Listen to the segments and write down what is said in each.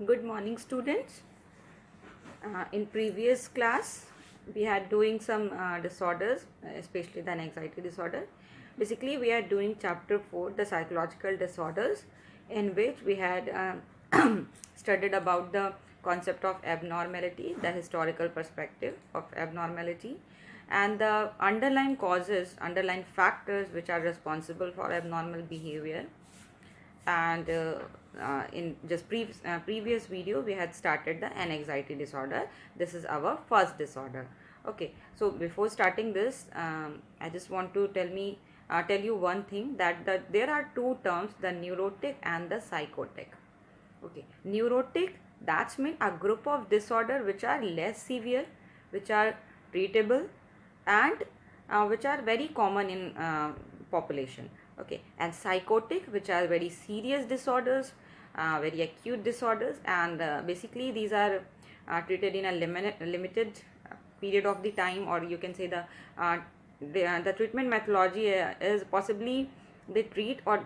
Good morning, students. In previous class, we had doing some disorders, especially the anxiety disorder. Basically, we are doing chapter 4, the psychological disorders, in which we had studied about the concept of abnormality, the historical perspective of abnormality, and the underlying causes, underlying factors which are responsible for abnormal behavior. And in just previous video we had started the anxiety disorder. This is our first disorder. Okay, so before starting this, I just want to tell you one thing, that there are two terms, the neurotic and the psychotic. Okay, neurotic, that's mean a group of disorder which are less severe, which are treatable, and which are very common in population. Okay, and psychotic, which are very serious disorders, very acute disorders, and basically these are treated in a limited period of the time, or you can say the treatment methodology is possibly they treat, or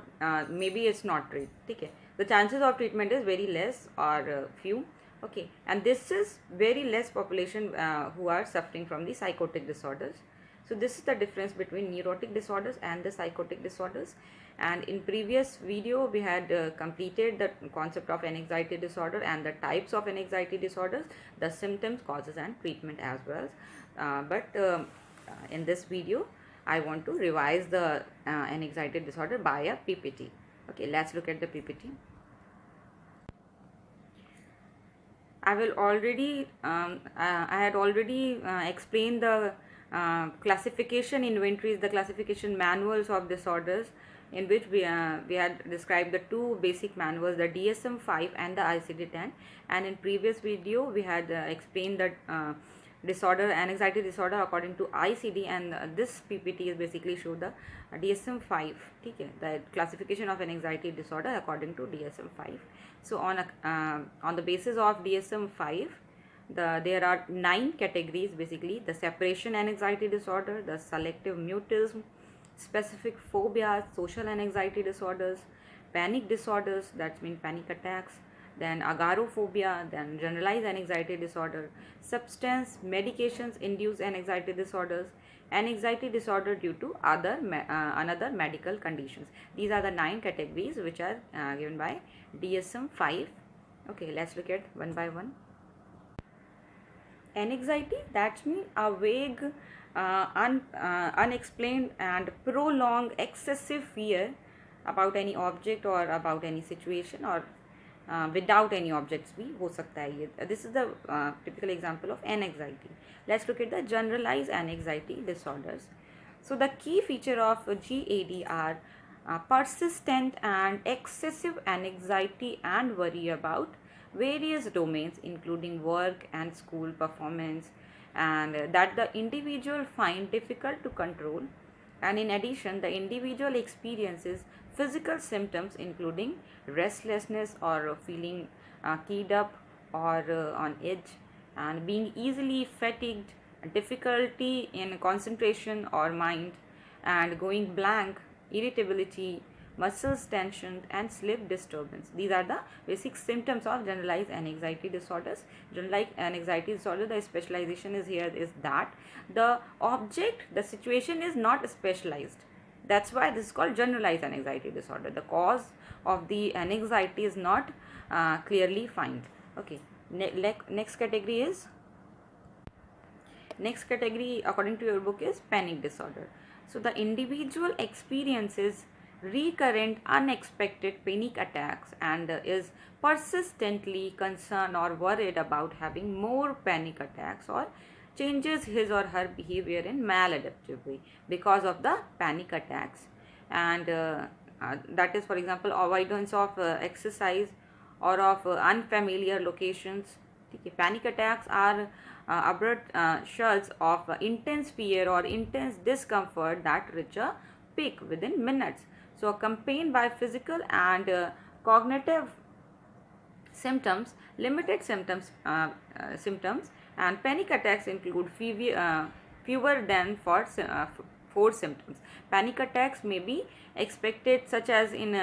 maybe it's not treat. Okay, the chances of treatment is very less or few. Okay, and this is very less population who are suffering from the psychotic disorders. So this is the difference between neurotic disorders and the psychotic disorders. And in previous video we had completed the concept of anxiety disorder and the types of anxiety disorders, the symptoms, causes and treatment as well. But in this video I want to revise the anxiety disorder by a PPT. Okay, let's look at the PPT. I had already explained the classification inventories, the classification manuals of disorders, in which we had described the two basic manuals, the DSM-5 and the ICD-10. And in previous video we had explained that anxiety disorder according to ICD, and this PPT is basically show the DSM-5. Okay, the classification of an anxiety disorder according to DSM-5. So on the basis of DSM-5, there are 9 categories, basically: the separation anxiety disorder, the selective mutism, specific phobias, social anxiety disorders, panic disorders, that means panic attacks, then agoraphobia, then generalized anxiety disorder, substance medications induced anxiety disorders, anxiety disorder due to another medical conditions. These are the 9 categories which are given by DSM-5. Okay, let's look at one by one. Anxiety, that means a vague, unexplained and prolonged excessive fear about any object or about any situation, or without any objects भी हो सकता है ये. This is the typical example of anxiety. Let's look at the generalized anxiety disorders. So the key feature of GAD are persistent and excessive anxiety and worry about various domains including work and school performance, and that the individual find difficult to control. And in addition, the individual experiences physical symptoms including restlessness or feeling keyed up or on edge, and being easily fatigued, difficulty in concentration or mind, and going blank, irritability, muscles tension, and sleep disturbance. These are the basic symptoms of generalized anxiety disorders. Generalized anxiety disorder, the specialization is here is that the object, the situation is not specialized. That's why this is called generalized anxiety disorder. The cause of the anxiety is not clearly found. Okay, next category according to your book is panic disorder. So the individual experiences recurrent unexpected panic attacks and is persistently concerned or worried about having more panic attacks, or changes his or her behavior in maladaptive way because of the panic attacks. And that is, for example, avoidance of exercise or of unfamiliar locations. Okay. Panic attacks are abrupt shouts of intense fear or intense discomfort that reach a peak within minutes. So accompanied by physical and cognitive symptoms, limited symptoms, and panic attacks include fewer than 4 symptoms. Panic attacks may be expected, such as in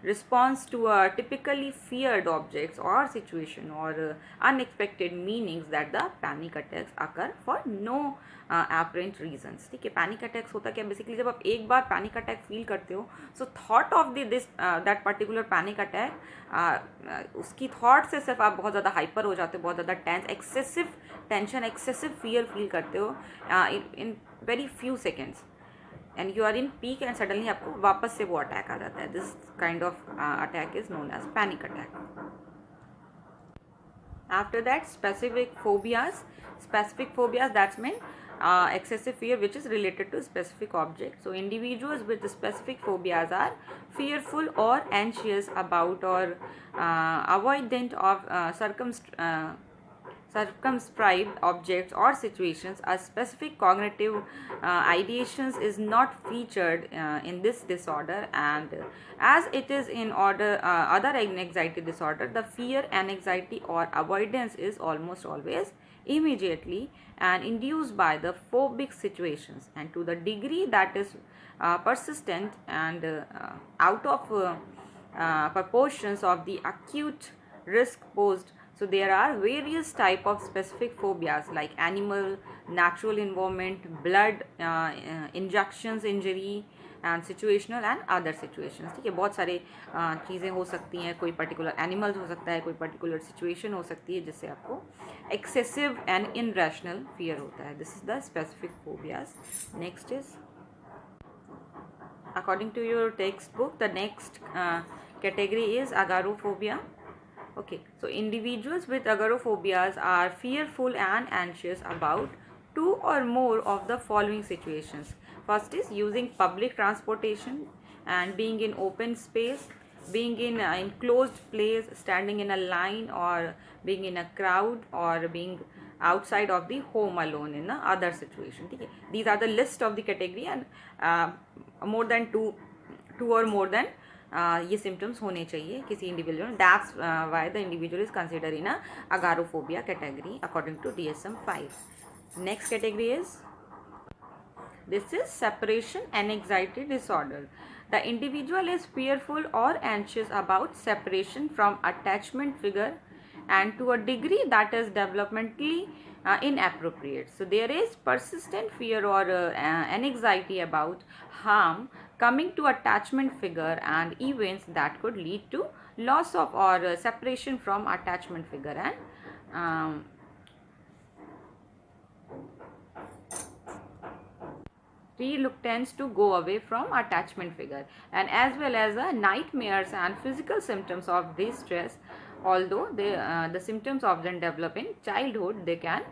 response to typically feared objects or situation or unexpected meanings that the panic attacks occur for no apparent reasons. ठीक है, panic attacks होता क्या basically, जब आप एक बार panic attack feel करते हो, so thought of this that particular panic attack, उसकी थॉट से सिर्फ आप बहुत ज़्यादा हाइपर हो जाते हो, बहुत ज़्यादा tense, excessive tension, excessive fear feel करते हो in very few seconds, and you are in peak and suddenly आपको वापस से वो अटैक आ जाता है. This kind of attack is known as panic attack. After that, specific phobias, that's mean excessive fear which is related to specific object. So individuals with specific phobias are fearful or anxious about or avoidant of circumscribed objects or situations. A specific cognitive ideations is not featured in this disorder, and as it is in other anxiety disorder, the fear and anxiety or avoidance is almost always immediately and induced by the phobic situations, and to the degree that is persistent and out of proportions of the acute risk posed. So there are various type of specific phobias like animal, natural environment, blood injections, injury and situational and other situations. ठीक है, बहुत सारे चीज़ें हो सकती हैं, कोई particular animals हो सकता है, कोई पर्टिकुलर सिचुएशन हो सकती है जिससे आपको एक्सेसिव एंड इनरेशनल फियर होता है. This is the specific phobias. Next is according to your textbook, the next category is agoraphobia. Okay, so individuals with agoraphobias are fearful and anxious about two or more of the following situations. First is using public transportation and being in open space, being in enclosed place, standing in a line, or being in a crowd, or being outside of the home alone in a other situation. ठीक है, these are the list of the category, and more than two or more than ये symptoms होने चाहिए किसी individual. That's why the individual is considered in a agoraphobia category according to DSM-5. Next category is, this is separation and anxiety disorder. The individual is fearful or anxious about separation from attachment figure, and to a degree that is developmentally inappropriate. So there is persistent fear or anxiety about harm coming to attachment figure and events that could lead to loss of or separation from attachment figure, and reluctance to go away from attachment figure, and as well as the nightmares and physical symptoms of this stress. Although the symptoms often develop in childhood, they can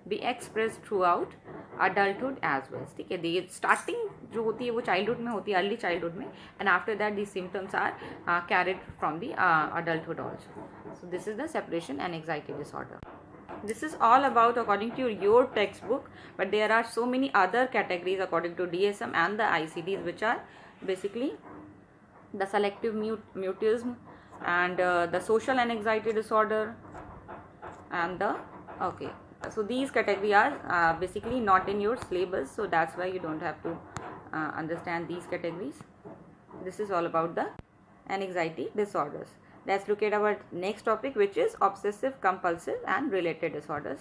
be expressed throughout adulthood as well. ठीक है, ये starting जो होती है वो childhood में होती है, अर्ली चाइल्डहुड में, and after that the symptoms are carried from the adulthood also. So this is the separation and anxiety disorder. This is all about according to your textbook, but there are so many other categories according to DSM and the ICDs, which are basically the selective mutism and the social and anxiety disorder, and the okay. So these categories are basically not in your syllabus, so that's why you don't have to understand these categories. This is all about the anxiety disorders. Let's look at our next topic, which is obsessive compulsive and related disorders.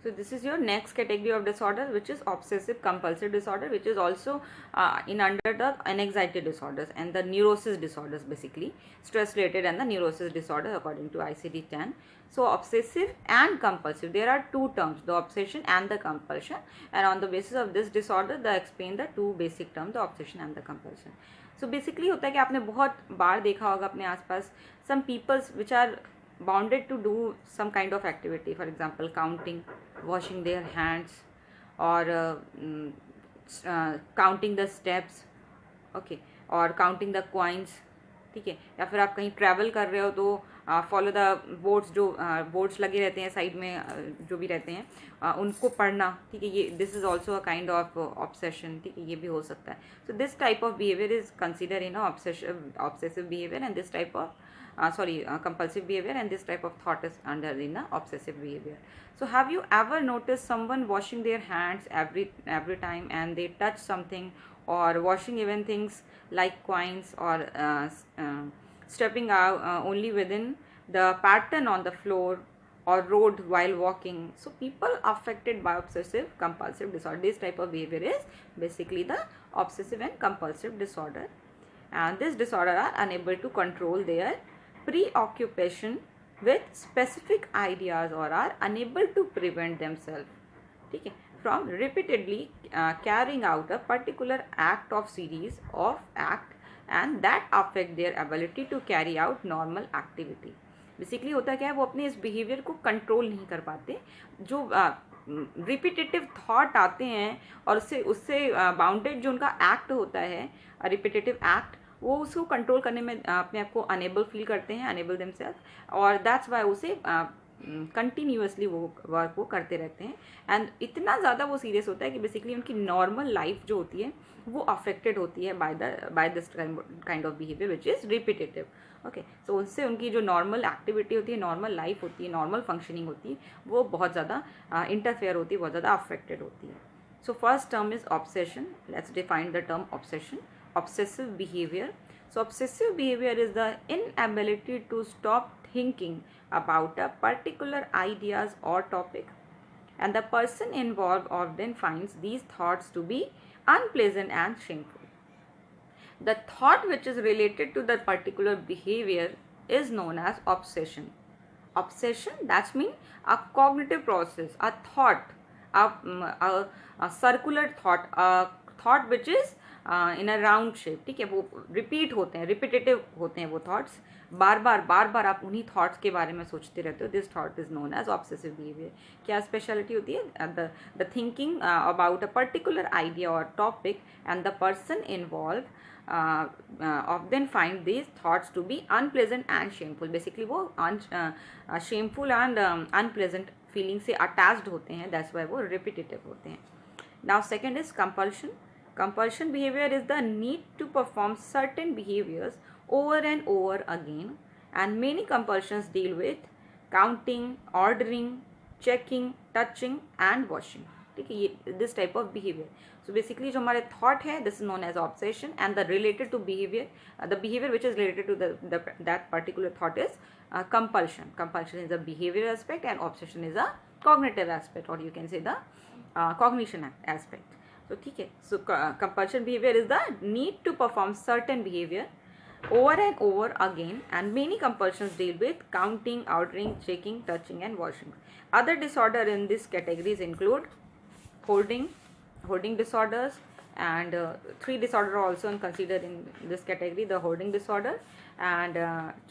So this is your next category of disorder, which is obsessive compulsive disorder, which is also in under the anxiety disorders and the neurosis disorders, basically stress related and the neurosis disorder according to ICD-10. So obsessive and compulsive, there are two terms, the obsession and the compulsion, and on the basis of this disorder they explain the two basic terms, the obsession and the compulsion. So basically होता है कि आपने बहुत बार देखा होगा अपने आसपास some peoples which are bounded to do some kind of activity, for example counting, washing their hands, or counting the steps, okay, or counting the coins. ठीक है, या फिर आप कहीं ट्रैवल कर रहे हो तो फॉलो द बोर्ड्स, जो बोर्ड्स लगे रहते हैं साइड में जो भी रहते हैं उनको पढ़ना. ठीक है, ये this is also a kind of obsession. ठीक है, ये भी हो सकता है. So this type of behaviour is consider in obsessive behaviour, and this type of compulsive behavior, and this type of thought is under in the obsessive behavior. So have you ever noticed someone washing their hands every time and they touch something or washing even things like coins, or stepping out only within the pattern on the floor or road while walking. So people affected by obsessive compulsive disorder, this type of behavior is basically the obsessive and compulsive disorder. And this disorder are unable to control their preoccupation with specific ideas, or are unable to prevent themselves, ठीक है, from repeatedly carrying out a particular act of series of act, and that affect their ability to carry out normal activity. Basically होता क्या है, वो अपने इस behaviour को control नहीं कर पाते. जो रिपीटेटिव थॉट आते हैं और उससे उससे बाउंडेड जो उनका एक्ट होता है, रिपीटेटिव एक्ट, वो उसको कंट्रोल करने में अपने आप को अनेबल फील करते हैं, अनेबल देमसेल्फ, और दैट्स वाई उसे कंटिन्यूसली वो वर्क वो करते रहते हैं. एंड इतना ज़्यादा वो सीरियस होता है कि बेसिकली उनकी नॉर्मल लाइफ जो होती है वो अफेक्टेड होती है by this kind of behaviour which is repetitive. Okay, so उससे उनकी जो नॉर्मल एक्टिविटी होती है, नॉर्मल लाइफ होती है, नॉर्मल फंक्शनिंग होती है, वो बहुत ज़्यादा इंटरफेयर होती है, बहुत ज़्यादा अफेक्टेड होती है. So first term is obsession. Let's define the term obsession. Obsessive behavior. So obsessive behavior is the inability to stop thinking about a particular ideas or topic, and the person involved often finds these thoughts to be unpleasant and shameful. The thought which is related to the particular behavior is known as obsession. Obsession, that's mean a cognitive process, a thought, a circular thought, a thought which is in a round shape, ठीक है, वो repeat होते हैं, repetitive होते हैं वो thoughts, बार बार आप उन्हीं थॉट्स के बारे में सोचते रहते हो. This thought is known as obsessive behaviour. क्या स्पेशलिटी होती है? The thinking about a particular idea और topic, and the person involve of then find this thoughts to be unpleasant and shameful. Basically वो शेमफुल एंड अनप्लेजेंट फीलिंग से attached होते हैं, that's why वो repetitive होते हैं. Now second is compulsion. Compulsion behavior is the need to perform certain behaviors over and over again, and many compulsions deal with counting, ordering, checking, touching and washing. ठीक है, ये this type of behavior. So basically जो हमारे thought है, this is known as obsession, and the related to behavior, the behavior which is related to that particular thought is compulsion. Compulsion is a behavior aspect and obsession is a cognitive aspect, or you can say the cognition aspect. तो ठीक है, so compulsion behaviour is the need to perform certain behaviour over and over again, and many compulsions deal with counting, ordering, checking, touching and washing. Other disorder in this categories include hoarding disorders, and three disorders are also considered in this category: the hoarding disorder, and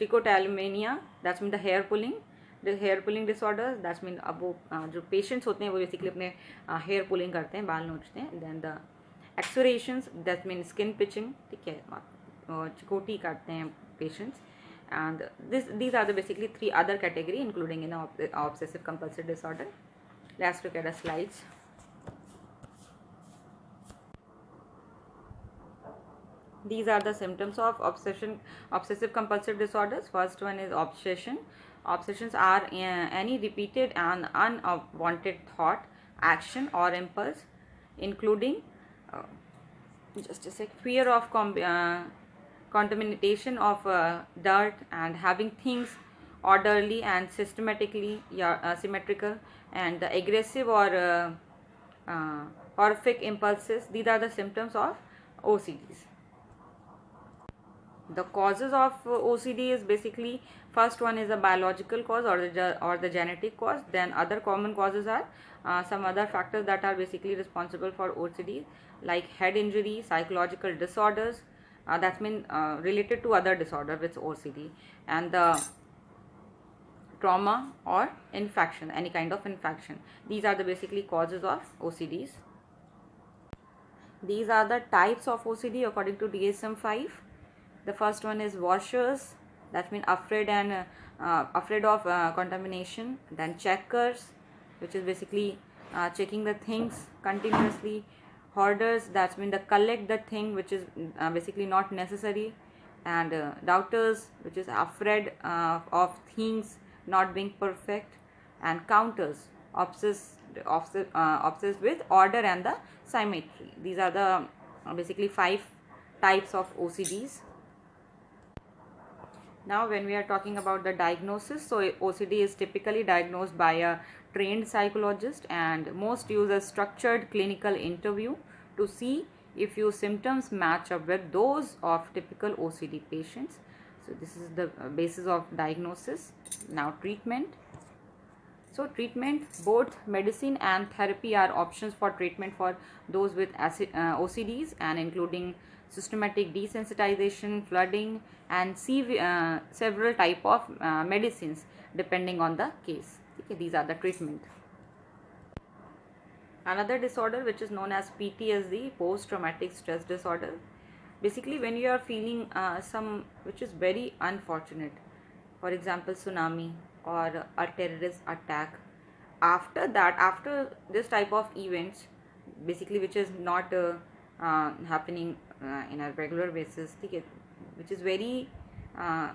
trichotillomania, that's mean the hair pulling. The hair pulling disorders, that's mean अब वो जो patients होते हैं वो basically अपने hair pulling करते हैं, बाल नोचते हैं. Then the exudations, that means skin pitching, ठीक है, चिकोटी काटते हैं patients. And these are the basically three other category including in obsessive compulsive disorder. Let's look at the slides. These are the symptoms of obsessive compulsive disorders. First one is obsession. Obsessions are any repeated and unwanted thought, action or impulse, including fear of contamination of dirt, and having things orderly and systematically symmetrical, and the aggressive or horrific impulses. These are the symptoms of OCDs. The causes of OCD is basically, first one is a biological cause or the genetic cause. Then other common causes are some other factors that are basically responsible for OCD, like head injury, psychological disorders, that's mean related to other disorder with OCD, and the trauma or infection, any kind of infection. These are the basically causes of OCDs. These are the types of OCD according to DSM-5. The first one is washers, that means afraid of contamination. Then checkers, which is basically checking the things continuously. Hoarders, that means the collect the thing which is basically not necessary. And doubters, which is afraid of things not being perfect. And counters, obsessed with order and the symmetry. These are the basically 5 types of OCDs. Now when we are talking about the diagnosis, so OCD is typically diagnosed by a trained psychologist, and most use a structured clinical interview to see if your symptoms match up with those of typical OCD patients. So this is the basis of diagnosis. Now treatment. So treatment, both medicine and therapy are options for treatment for those with OCDs, and including systematic desensitization, flooding, and several type of medicines depending on the case. Okay, these are the treatment. Another disorder which is known as PTSD, post traumatic stress disorder. Basically when you are feeling some which is very unfortunate, for example tsunami or a terrorist attack, after that, after this type of events, basically which is not happening in a regular basis, okay, which is very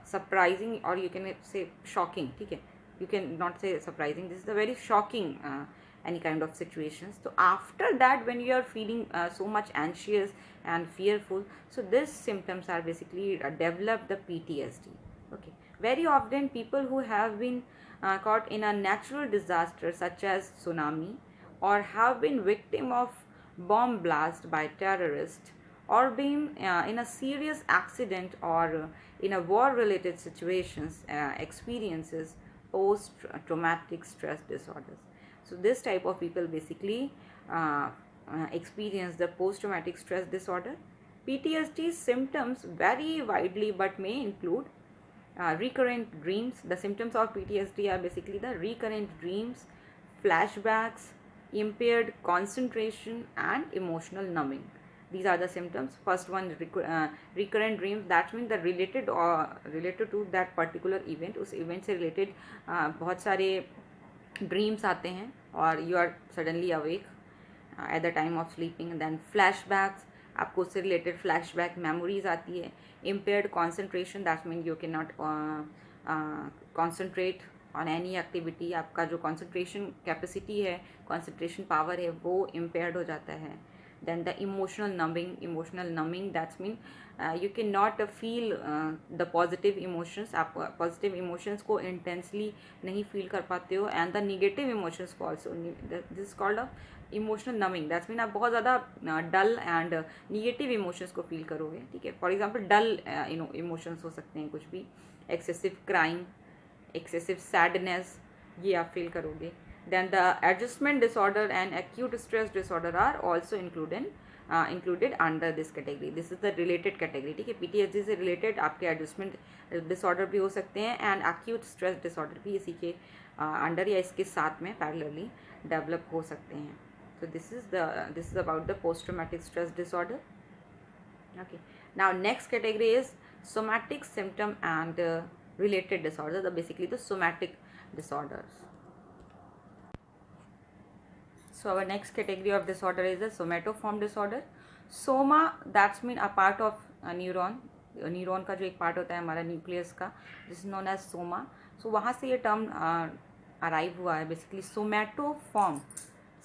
surprising, or you can say shocking, okay, you can not say surprising, this is a very shocking any kind of situations. So after that when you are feeling so much anxious and fearful, so these symptoms are basically develop the PTSD. Okay, very often people who have been caught in a natural disaster such as tsunami, or have been victim of bomb blast by terrorists, or been in a serious accident, or in a war related situations, experiences post traumatic stress disorders. So this type of people basically experience the post traumatic stress disorder. PTSD symptoms vary widely but may include recurrent dreams. The symptoms of PTSD are basically the recurrent dreams, flashbacks, impaired concentration, and emotional numbing. These are the symptoms. First one, recurrent dreams. That means the related to that particular event. उस event से related बहुत सारे dreams आते हैं, और you are suddenly awake at the time of sleeping. Then flashbacks, आपको उससे related flashback memories आती है. Impaired concentration, that mean you can not concentrate on any activity. आपका जो कॉन्सेंट्रेशन कैपेसिटी है, कॉन्सेंट्रेशन पावर है, वो इम्पेयर्ड हो जाता है. then the emotional numbing, that's mean you cannot feel the positive emotions. आप positive emotions को intensely नहीं feel कर पाते हो, and the negative emotions को also. This is called a emotional numbing. that's mean आप बहुत ज़्यादा dull and negative emotions को feel करोगे. ठीक है, for example dull emotions हो सकते हैं कुछ भी. excessive crying, excessive sadness, ये आप feel करोगे. Then the adjustment disorder and acute stress disorder are also included under this category. This is the related category. ठीक है, PTSD से related आपके adjustment disorder भी हो सकते हैं, and acute stress disorder भी इसी के under या इसके साथ में parallelly develop हो सकते हैं. So this is about the post traumatic stress disorder. Okay, now next category is somatic symptom and related disorders. Basically the somatic disorders. So our next category of disorder is the somatoform disorder. Soma, that's mean a part of a neuron. Neuron का जो एक part होता है हमारा nucleus का, this is known as soma. So वहाँ से ये टर्म अराइव हुआ है बेसिकली. सोमैटोफॉर्म,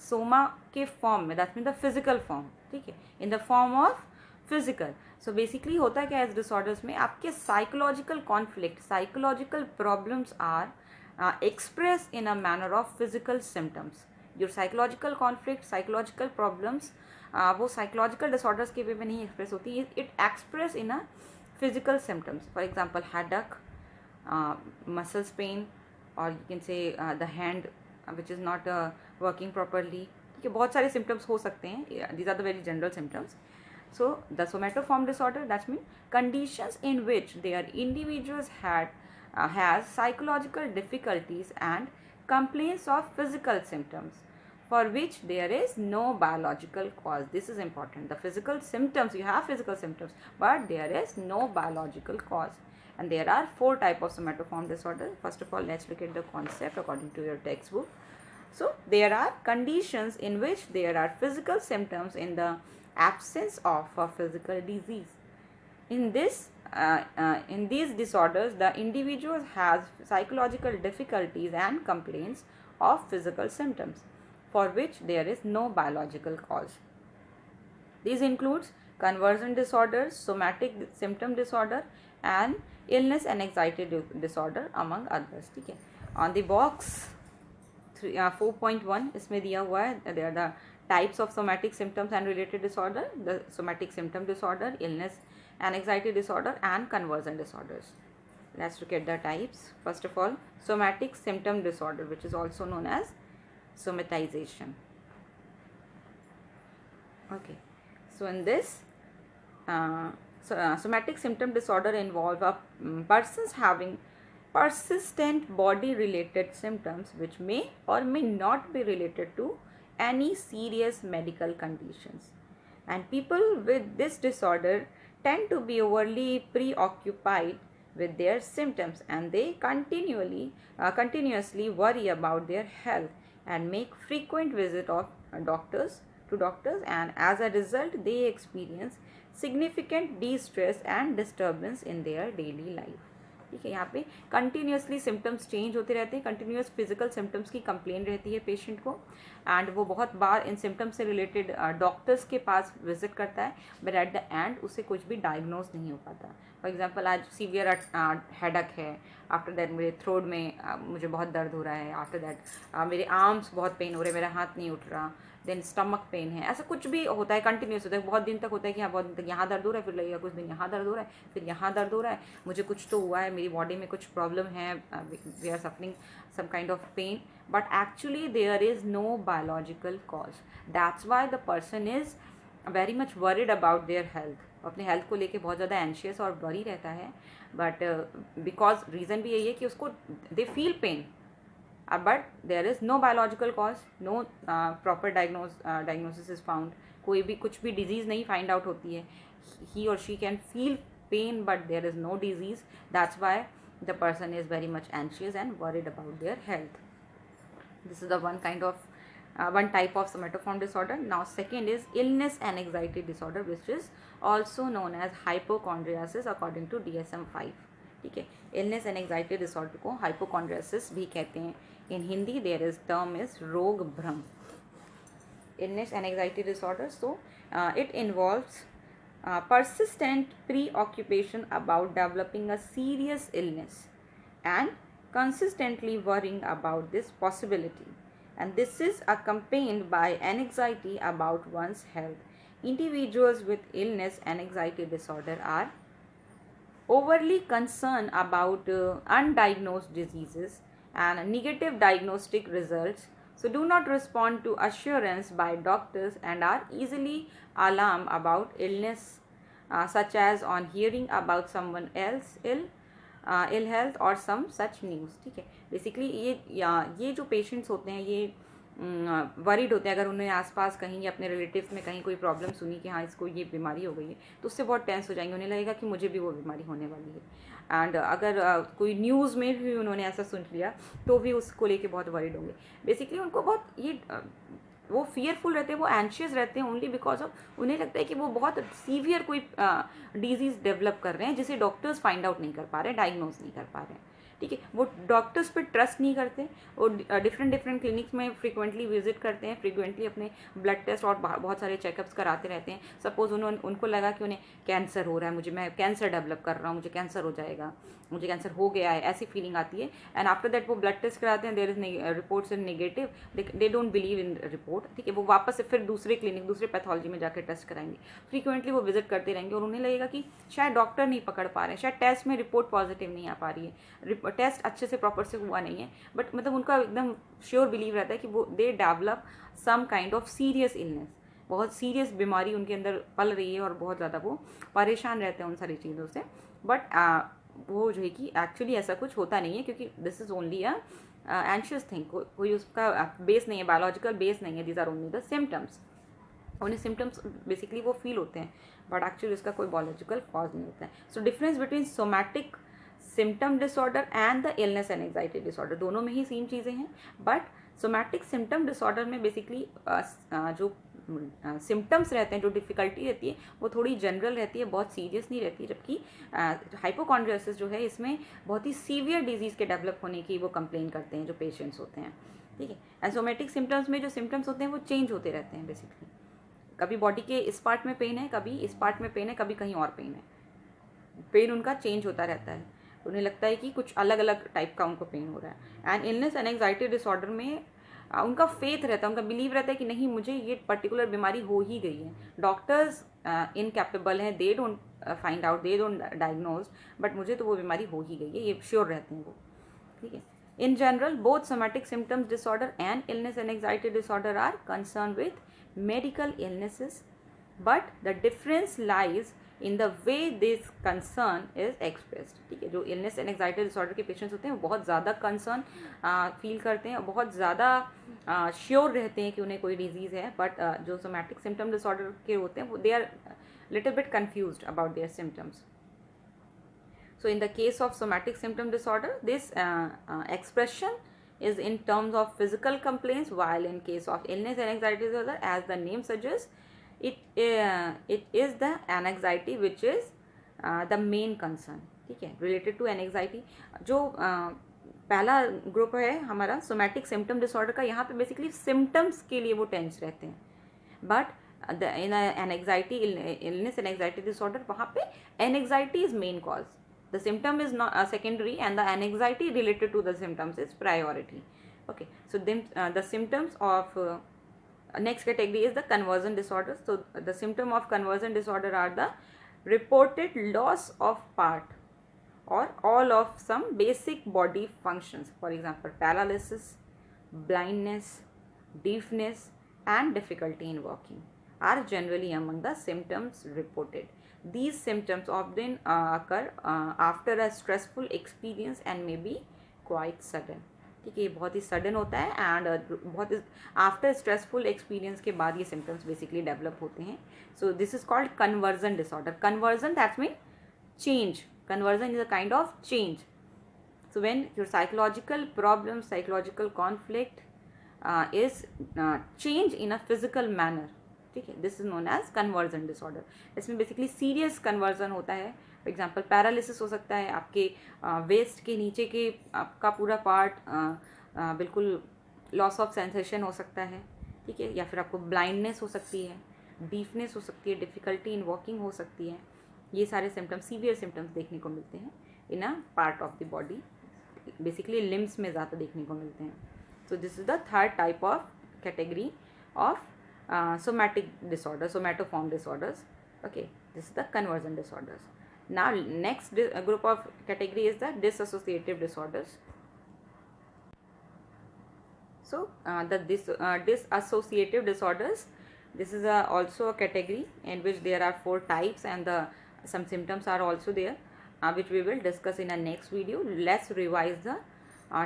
सोमा के फॉर्म में, that mean the physical form. ठीक है, in the form of physical. So basically होता क्या है इस डिसऑर्डर्स में, आपके psychological conflict, psychological problems are express in a manner of physical symptoms. Your psychological conflict, psychological problems, वो साइकोलॉजिकल डिसऑर्डर्स के वे में नहीं एक्सप्रेस होती. It express in a physical symptoms. For example headache, muscles pain, और you can say the hand which is not working properly. ठीक है, बहुत सारे सिम्टम्स हो सकते हैं. These are the very general symptoms. So the somatoform disorder, that means conditions in which their individuals has psychological difficulties and complaints of physical symptoms for which there is no biological cause. This is important. The physical symptoms, you have physical symptoms, but there is no biological cause. And there are 4 types of somatoform disorder. First of all, let's look at the concept according to your textbook. So there are conditions in which there are physical symptoms in the absence of a physical disease. In these disorders, the individual has psychological difficulties and complaints of physical symptoms for which there is no biological cause. These includes conversion disorders, somatic symptom disorder, and illness and anxiety disorder among others. ठीक है. On the box 4.1 इसमें दिया हुआ है, they are the types of somatic symptoms and related disorder, the somatic symptom disorder, illness and anxiety disorder, and conversion disorders. Let's look at the types. First of all, somatic symptom disorder, which is also known as somatization. Okay, so in this somatic symptom disorder involve a persons having persistent body related symptoms which may or may not be related to any serious medical conditions, and people with this disorder tend to be overly preoccupied with their symptoms, and they continuously worry about their health and make frequent visit of doctors, and as a result they experience significant distress and disturbance in their daily life. ठीक है, यहाँ पे continuously symptoms change होते रहते हैं, continuous physical symptoms की complain रहती है पेशेंट को, एंड वो बहुत बार इन सिम्टम्स से रिलेटेड डॉक्टर्स के पास विजिट करता है, बट एट द एंड उससे कुछ भी डायग्नोज नहीं हो पाता. फॉर एग्जांपल आज सीवियर हेडक है, आफ्टर दैट मेरे थ्रोट में मुझे बहुत दर्द हो रहा है, आफ्टर दैट मेरे आर्म्स बहुत पेन हो रहे हैं, मेरा हाथ नहीं उठ रहा, देन स्टमक पेन है, ऐसा कुछ भी होता है, कंटिन्यूस होता है, बहुत दिन तक होता है कि हाँ बहुत दिन तक यहाँ दर्द हो रहा है, फिर लगेगा कुछ दिन यहाँ दर्द हो रहा है, फिर यहाँ दर्द हो रहा है, मुझे कुछ तो हुआ है, मेरी बॉडी में कुछ प्रॉब्लम है, we are suffering some kind of pain, but actually there is no biological cause. That's why the person is very much worried about their health. अपने हेल्थ को लेके बहुत ज़्यादा एंशियस और वरी रहता है, बट बिकॉज रीज़न भी यही है कि उसको they feel pain, but there is no biological cause, no proper diagnosis is found. कोई भी कुछ भी disease नहीं find out होती है. He or she can feel pain but there is no disease. That's why the person is very much anxious and worried about their health. This is the one type of somatoform disorder. Now second is illness and anxiety disorder, which is also known as hypochondriasis according to DSM-5. ठीक है, illness and anxiety disorder को hypochondriasis भी कहते हैं. In Hindi there is term is रोग भ्रम. Illness and anxiety disorder, so it involves persistent preoccupation about developing a serious illness and consistently worrying about this possibility, and this is accompanied by anxiety about one's health. Individuals with illness and anxiety disorder are overly concerned about undiagnosed diseases and negative diagnostic results, so do not respond to assurance by doctors and are easily alarmed about illness, such as on hearing about someone else ill health or some such news. ठीक है, basically ये जो patients होते हैं ये worried होते हैं. अगर उन्हें आसपास कहीं अपने रिलेटिव्स में कहीं कोई प्रॉब्लम सुनी कि हाँ इसको ये बीमारी हो गई है, तो उससे बहुत टेंस हो जाएंगे, उन्हें लगेगा कि मुझे भी वो बीमारी होने वाली है. एंड अगर कोई न्यूज़ में भी उन्होंने ऐसा सुन लिया तो भी उसको लेके बहुत वरीड होंगे. बेसिकली उनको बहुत ये वो फियरफुल रहते हैं, वो एंशियस रहते हैं ओनली बिकॉज ऑफ उन्हें लगता है कि वो बहुत सीवियर कोई डिजीज़ डेवलप कर रहे हैं जिसे डॉक्टर्स फाइंड आउट नहीं कर पा रहे, डायग्नोज नहीं कर पा रहे हैं. ठीक है, वो डॉक्टर्स पे ट्रस्ट नहीं करते और डिफरेंट क्लिनिक्स में फ्रीक्वेंटली विजिट करते हैं, फ्रीक्वेंटली अपने ब्लड टेस्ट और बहुत सारे चेकअप्स कराते रहते हैं. सपोज उनको लगा कि उन्हें कैंसर हो रहा है, मैं कैंसर डेवलप कर रहा हूँ, मुझे कैंसर हो जाएगा, मुझे कैंसर हो गया है, ऐसी फीलिंग आती है. एंड आफ्टर दैट वो ब्लड टेस्ट कराते हैं, there is reports in negative, they don't believe in report. ठीक है, वो वापस से फिर दूसरे क्लिनिक दूसरे पैथोलॉजी में जाकर टेस्ट कराएंगे, फ्रीक्वेंटली वो विजिट करते रहेंगे और उन्हें लगेगा कि शायद डॉक्टर नहीं पकड़ पा रहे हैं, शायद टेस्ट में रिपोर्ट पॉजिटिव नहीं आ पा रही है, टेस्ट अच्छे से प्रॉपर से हुआ नहीं है, बट मतलब उनका एकदम श्योर बिलीव रहता है कि वो they develop some kind of serious illness, बहुत सीरियस बीमारी उनके अंदर पल रही है और बहुत ज़्यादा वो परेशान रहते हैं उन सारी चीज़ों से. बट वो जो है कि एक्चुअली ऐसा कुछ होता नहीं है, क्योंकि this is only a anxious thing, कोई उसका बेस नहीं है, बायोलॉजिकल बेस नहीं है. These are only the symptoms, उन्हें सिम्टम्स बेसिकली वो फील होते हैं, बट एक्चुअली उसका कोई बायोलॉजिकल कॉज नहीं होता है. So difference between somatic symptom disorder and the illness and anxiety disorder, दोनों में ही सेम चीज़ें हैं. बट सोमैटिक सिम्टम डिसऑर्डर में बेसिकली जो सिम्टम्स रहते हैं, जो डिफ़िकल्टी रहती है वो थोड़ी जनरल रहती है, बहुत सीरियस नहीं रहती, जबकि हाइपोकॉन्ड्रियासिस जो है इसमें बहुत ही सीवियर डिजीज़ के डेवलप होने की वो कंप्लेन करते हैं जो पेशेंट्स होते हैं. ठीक है, एंड सोमैटिक सिम्टम्स में जो सिम्टम्स होते हैं वो चेंज होते रहते हैं बेसिकली. कभी बॉडी के इस पार्ट में पेन है, कभी इस पार्ट में पेन है, कभी कहीं और पेन है, पेन उनका चेंज होता रहता है, उन्हें लगता है कि कुछ अलग अलग टाइप का उनको पेन हो रहा है। And illness and anxiety disorder में उनका फेथ रहता है, उनका बिलीव रहता है कि नहीं मुझे ये पर्टिकुलर बीमारी हो ही गई है। डॉक्टर्स इनकैपेबल हैं, they don't find out, they don't diagnose, but मुझे तो वो बीमारी हो ही गई है, ये श्योर रहते हैं वो, ठीक है। In general both somatic symptoms disorder and illness and anxiety disorder are concern with medical illnesses, but the difference lies in the way this concern is expressed, ठीक है। जो इलनेस एंड एंग्जाइटी डिसऑर्डर के patients होते हैं वो बहुत ज़्यादा concern feel करते हैं, बहुत ज़्यादा श्योर रहते हैं कि उन्हें कोई डिजीज़ है, बट जो सोमैटिक सिम्टम डिसऑर्डर के होते हैं वो they are little bit confused about their symptoms. So in the case of somatic symptom disorder, this expression is in terms of physical complaints, while in case of illness and anxiety disorder, as the name suggests, it is the anxiety which is the main concern, ठीक है, related to anxiety. जो पहला group है हमारा somatic symptom disorder का, यहाँ पे basically symptoms के लिए वो टेंस रहते हैं, but in an anxiety illness and anxiety disorder वहाँ पे anxiety is main cause. The symptom is not secondary, and the anxiety related to the symptoms is priority. Okay, so then the symptoms of next category is the conversion disorders. So the symptom of conversion disorder are the reported loss of part or all of some basic body functions, for example paralysis, blindness, deafness and difficulty in walking are generally among the symptoms reported. These symptoms often occur after a stressful experience and may be quite sudden, ठीक है, ये बहुत ही sudden होता है and बहुत after stressful experience के बाद ये सिम्टम्स बेसिकली डेवलप होते हैं. So this is called conversion disorder. Conversion that's mean change. Conversion is a kind of change. So when your psychological problem, psychological conflict is change in a physical manner, ठीक है, this is known as conversion disorder. इसमें basically serious conversion होता है. For example paralysis हो सकता है, आपके waste के नीचे के आपका पूरा पार्ट बिल्कुल लॉस ऑफ सेंसेशन हो सकता है, ठीक है, या फिर आपको ब्लाइंडनेस हो सकती है, डीफनेस हो सकती है, डिफ़िकल्टी इन वॉकिंग हो सकती है. ये सारे सिम्टम्स, सीवियर सिम्टम्स देखने को मिलते हैं in a part of the body, basically limbs में ज़्यादा देखने को मिलते हैं. So this is the third type of category of somatic disorders, somatoform disorders. Okay, this is the conversion disorders. Now next group of category is the dissociative disorders. So the dissociative disorders, this is also a category in which there are 4 types, and some symptoms are also there, which we will discuss in our next video. Let's revise the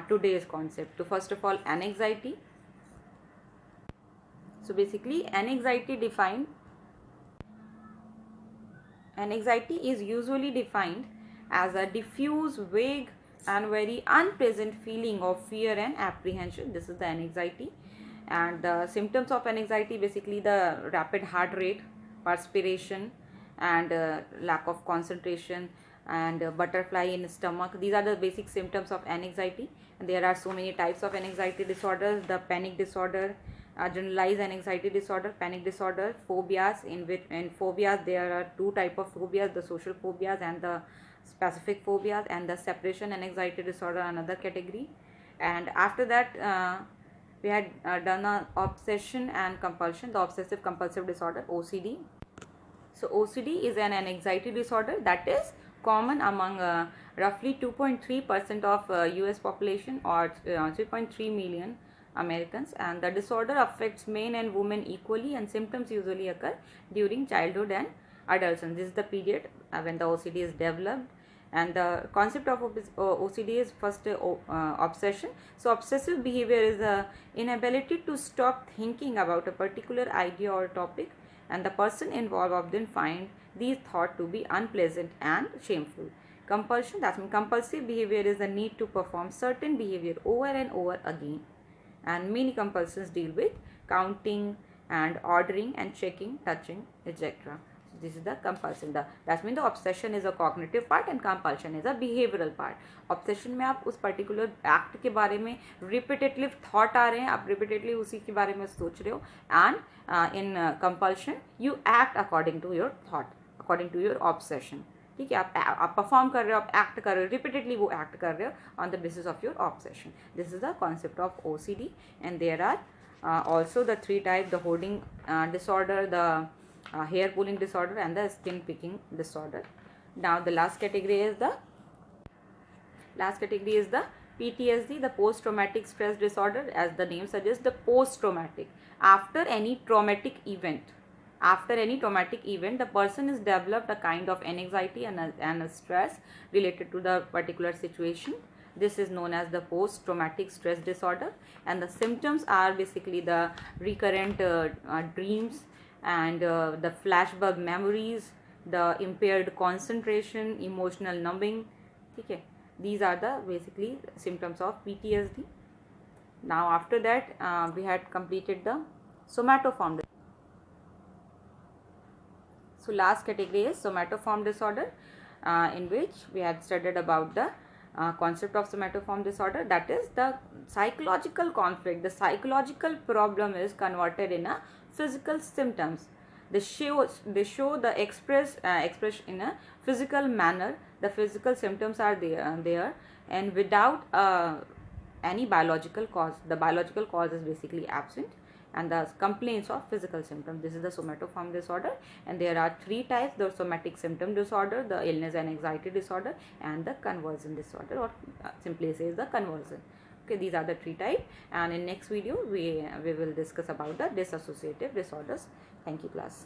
today's concept. So first of all, anxiety. So basically anxiety is usually defined as a diffuse, vague and very unpleasant feeling of fear and apprehension. This is the anxiety. And the symptoms of anxiety, basically the rapid heart rate, perspiration and lack of concentration and butterfly in stomach. These are the basic symptoms of anxiety. And there are so many types of anxiety disorders. The panic disorder, generalized anxiety disorder, panic disorder, phobias. In phobias there are 2 types of phobias, the social phobias and the specific phobias. And the separation and anxiety disorder, another category. And after that we had done obsession and compulsion, the obsessive compulsive disorder, OCD. So OCD is an anxiety disorder that is common among roughly 2.3% of US population, or 3.3 million Americans, and the disorder affects men and women equally, and symptoms usually occur during childhood and adolescence. This is the period when the OCD is developed. And the concept of OCD is first obsession. So obsessive behavior is the inability to stop thinking about a particular idea or topic, and the person involved often find these thoughts to be unpleasant and shameful. Compulsion, that means compulsive behavior is the need to perform certain behavior over and over again, and many compulsions deal with counting and ordering and checking, touching, etc. This is the compulsion. That means the obsession is a cognitive part and compulsion is a behavioral part. Obsession में आप उस particular act के बारे में repetitive thought आ रहे हैं, आप repeatedly उसी के बारे में सोच रहे हो, and in compulsion you act according to your thought, according to your obsession. ठीक है, आप परफॉर्म कर रहे हो, आप एक्ट कर रहे हो, रिपीटेडली वो एक्ट कर रहे हो on the basis of your obsession. This is the concept of OCD. And there are also the three types: the hoarding disorder, the hair pulling disorder, and the skin picking disorder. Now the last category is the PTSD, the post traumatic stress disorder. As the name suggests, the post traumatic, after any traumatic event. After any traumatic event, the person has developed a kind of anxiety and a stress related to the particular situation. This is known as the post traumatic stress disorder, and the symptoms are basically the recurrent dreams and the flashback memories, the impaired concentration, emotional numbing. Okay, these are the basically symptoms of PTSD. Now after that we had completed the somatoform. So last category is somatoform disorder, in which we had studied about the concept of somatoform disorder, that is the psychological conflict. The psychological problem is converted in a physical symptoms. They show the express in a physical manner. The physical symptoms are there and without any biological cause. The biological cause is basically absent, and the complaints of physical symptoms. This is the somatoform disorder, and there are three types: the somatic symptom disorder, the illness and anxiety disorder, and the conversion disorder, or simply says the conversion. Okay, these are the three types, and in next video we will discuss about the dissociative disorders. Thank you, class.